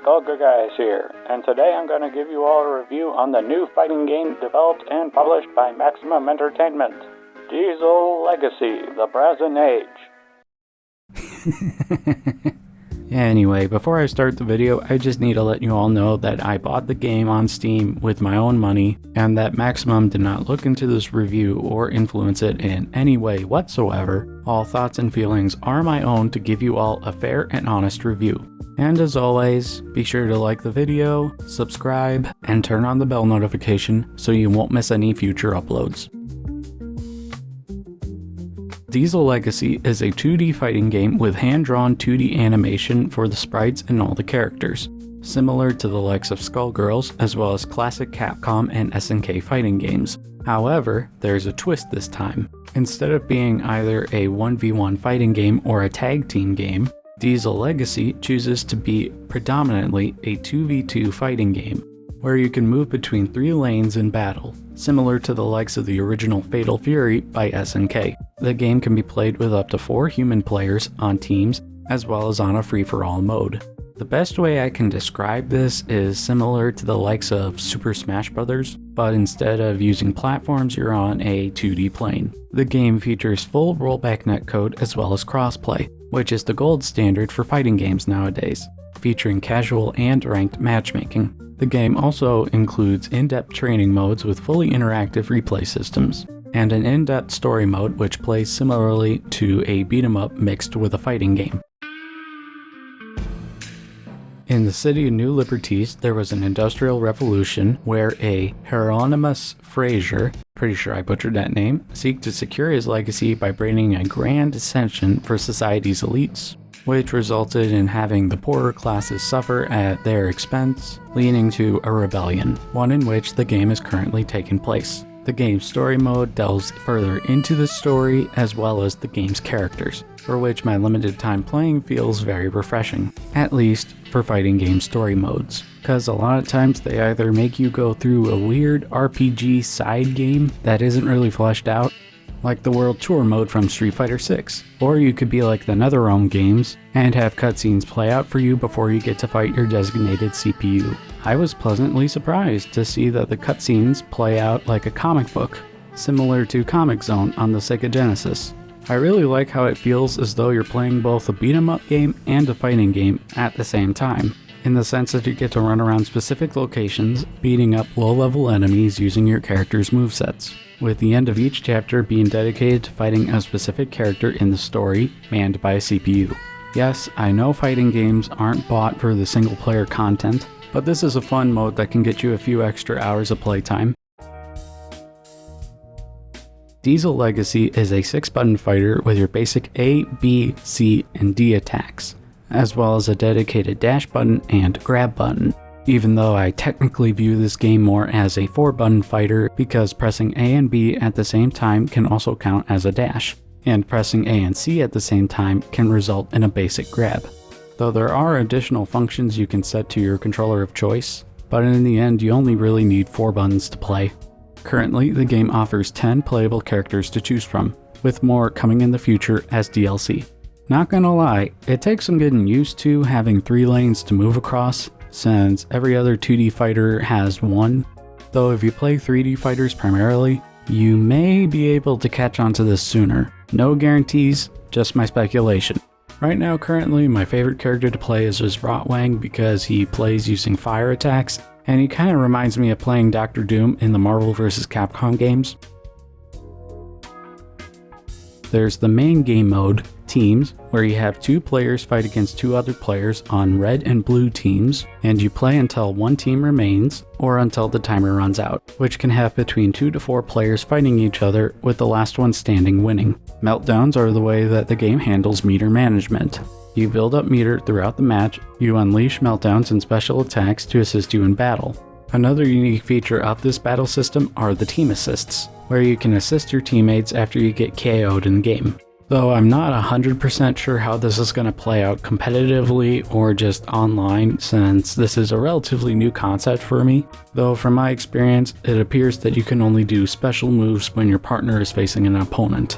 Skullger Guys here, and today I'm going to give you all a review on the new fighting game developed and published by Maximum Entertainment, Diesel Legacy: The Brazen Age. Anyway, before I start the video, I just need to let you all know that I bought the game on Steam with my own money, and that Maximum did not look into this review or influence it in any way whatsoever. All thoughts and feelings are my own to give you all a fair and honest review. And as always, be sure to like the video, subscribe, and turn on the bell notification so you won't miss any future uploads. Diesel Legacy is a 2D fighting game with hand-drawn 2D animation for the sprites and all the characters, similar to the likes of Skullgirls as well as classic Capcom and SNK fighting games. However, there's a twist this time. Instead of being either a 1v1 fighting game or a tag team game, Diesel Legacy chooses to be predominantly a 2v2 fighting game, where you can move between 3 lanes in battle, similar to the likes of the original Fatal Fury by SNK. The game can be played with up to 4 human players on teams, as well as on a free-for-all mode. The best way I can describe this is similar to the likes of Super Smash Bros., but instead of using platforms, you're on a 2D plane. The game features full rollback netcode as well as crossplay, which is the gold standard for fighting games nowadays, featuring casual and ranked matchmaking. The game also includes in-depth training modes with fully interactive replay systems, and an in-depth story mode which plays similarly to a beat-em-up mixed with a fighting game. In the city of New Liberties, there was an industrial revolution where a Hieronymus Fraser, pretty sure I butchered that name, seeked to secure his legacy by bringing a grand ascension for society's elites, which resulted in having the poorer classes suffer at their expense, leading to a rebellion, one in which the game is currently taking place. The game's story mode delves further into the story as well as the game's characters, for which my limited time playing feels very refreshing, at least for fighting game story modes, because a lot of times they either make you go through a weird RPG side game that isn't really fleshed out, like the World Tour mode from Street Fighter 6, or you could be like the NetherRealm games and have cutscenes play out for you before you get to fight your designated CPU. I was pleasantly surprised to see that the cutscenes play out like a comic book, similar to Comic Zone on the Sega Genesis. I really like how it feels as though you're playing both a beat-em-up game and a fighting game at the same time, in the sense that you get to run around specific locations, beating up low-level enemies using your character's movesets, with the end of each chapter being dedicated to fighting a specific character in the story, manned by a CPU. Yes, I know fighting games aren't bought for the single-player content, but this is a fun mode that can get you a few extra hours of playtime. Diesel Legacy is a 6-button fighter with your basic A, B, C, and D attacks, as well as a dedicated dash button and grab button, even though I technically view this game more as a 4-button fighter because pressing A and B at the same time can also count as a dash, and pressing A and C at the same time can result in a basic grab. Though there are additional functions you can set to your controller of choice, but in the end you only really need 4 buttons to play. Currently, the game offers 10 playable characters to choose from, with more coming in the future as DLC. Not gonna lie, it takes some getting used to having 3 lanes to move across, since every other 2D fighter has 1, though if you play 3D fighters primarily, you may be able to catch on to this sooner. No guarantees, just my speculation. Right now, currently, my favorite character to play is Rotwang because he plays using fire attacks, and he kinda reminds me of playing Dr. Doom in the Marvel vs. Capcom games. There's the main game mode, Teams, where you have 2 players fight against 2 other players on red and blue teams, and you play until 1 team remains, or until the timer runs out, which can have between 2 to 4 players fighting each other, with the last one standing winning. Meltdowns are the way that the game handles meter management. You build up meter throughout the match, you unleash meltdowns and special attacks to assist you in battle. Another unique feature of this battle system are the team assists, where you can assist your teammates after you get KO'd in game. Though I'm not 100% sure how this is going to play out competitively or just online, since this is a relatively new concept for me. Though from my experience, it appears that you can only do special moves when your partner is facing an opponent.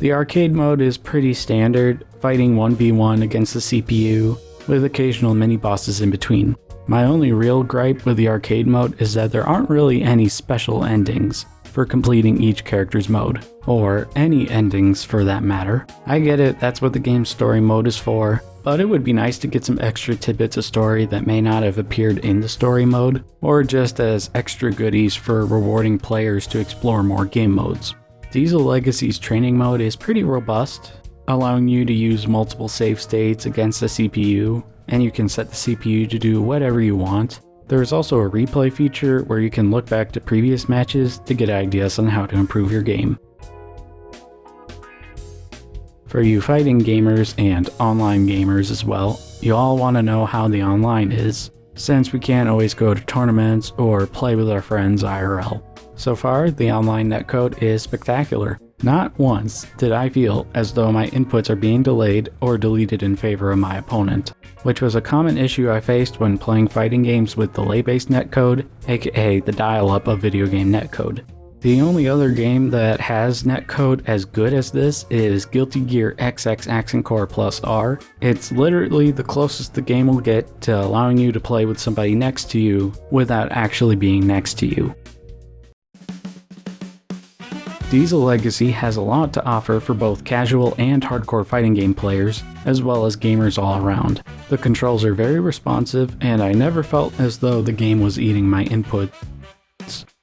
The arcade mode is pretty standard, fighting 1v1 against the CPU, with occasional mini-bosses in between. My only real gripe with the arcade mode is that there aren't really any special endings for completing each character's mode, or any endings for that matter. I get it, that's what the game's story mode is for, but it would be nice to get some extra tidbits of story that may not have appeared in the story mode, or just as extra goodies for rewarding players to explore more game modes. Diesel Legacy's training mode is pretty robust, allowing you to use multiple save states against the CPU, and you can set the CPU to do whatever you want. There is also a replay feature where you can look back to previous matches to get ideas on how to improve your game. For you fighting gamers and online gamers as well, you all want to know how the online is, since we can't always go to tournaments or play with our friends IRL. So far, the online netcode is spectacular. Not once did I feel as though my inputs are being delayed or deleted in favor of my opponent, which was a common issue I faced when playing fighting games with delay-based netcode, aka the dial-up of video game netcode. The only other game that has netcode as good as this is Guilty Gear XX Accent Core Plus R. It's literally the closest the game will get to allowing you to play with somebody next to you without actually being next to you. Diesel Legacy has a lot to offer for both casual and hardcore fighting game players, as well as gamers all around. The controls are very responsive, and I never felt as though the game was eating my inputs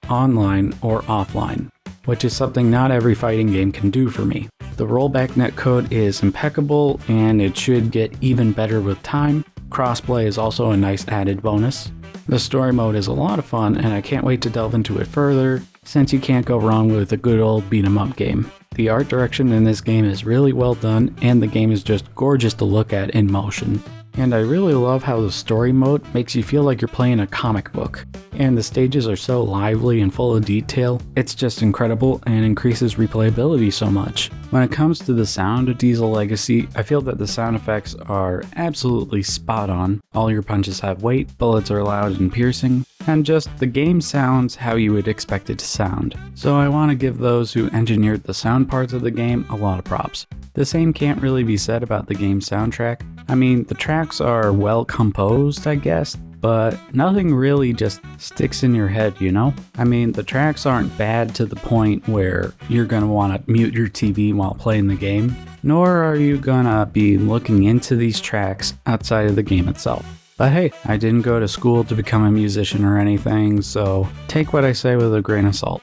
online or offline, which is something not every fighting game can do for me. The rollback netcode is impeccable, and it should get even better with time. Crossplay is also a nice added bonus. The story mode is a lot of fun, and I can't wait to delve into it further, since you can't go wrong with a good old beat 'em up game. The art direction in this game is really well done, and the game is just gorgeous to look at in motion. And I really love how the story mode makes you feel like you're playing a comic book. And the stages are so lively and full of detail, it's just incredible and increases replayability so much. When it comes to the sound of Diesel Legacy, I feel that the sound effects are absolutely spot on. All your punches have weight, bullets are loud and piercing, and just the game sounds how you would expect it to sound. So I want to give those who engineered the sound parts of the game a lot of props. The same can't really be said about the game's soundtrack. I mean, the tracks are well composed, I guess, but nothing really just sticks in your head, you know? I mean, the tracks aren't bad to the point where you're gonna want to mute your TV while playing the game, nor are you gonna be looking into these tracks outside of the game itself. But hey, I didn't go to school to become a musician or anything, so take what I say with a grain of salt.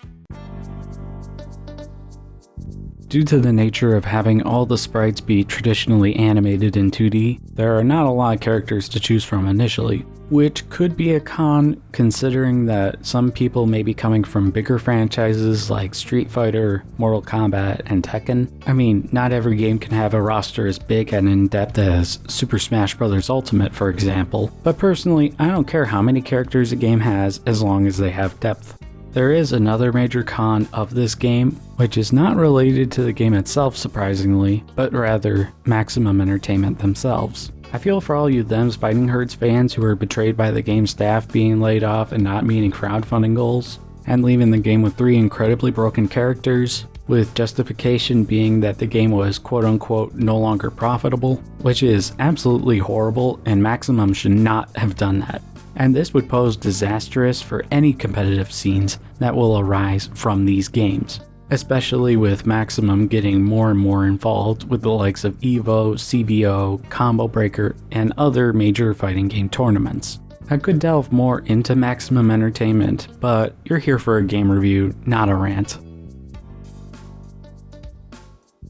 Due to the nature of having all the sprites be traditionally animated in 2D, there are not a lot of characters to choose from initially, which could be a con considering that some people may be coming from bigger franchises like Street Fighter, Mortal Kombat, and Tekken. I mean, not every game can have a roster as big and in-depth as Super Smash Bros. Ultimate, for example, but personally, I don't care how many characters a game has as long as they have depth. There is another major con of this game, which is not related to the game itself surprisingly, but rather Maximum Entertainment themselves. I feel for all you Them's Fighting Herds fans who were betrayed by the game's staff being laid off and not meeting crowdfunding goals, and leaving the game with 3 incredibly broken characters, with justification being that the game was quote-unquote no longer profitable, which is absolutely horrible and Maximum should not have done that. And this would pose disastrous for any competitive scenes that will arise from these games, especially with Maximum getting more and more involved with the likes of EVO, CBO, Combo Breaker, and other major fighting game tournaments. I could delve more into Maximum Entertainment, but you're here for a game review, not a rant.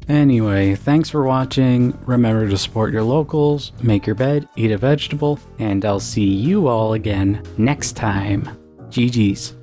Anyway, thanks for watching. Remember to support your locals, make your bed, eat a vegetable, and I'll see you all again next time. GG's.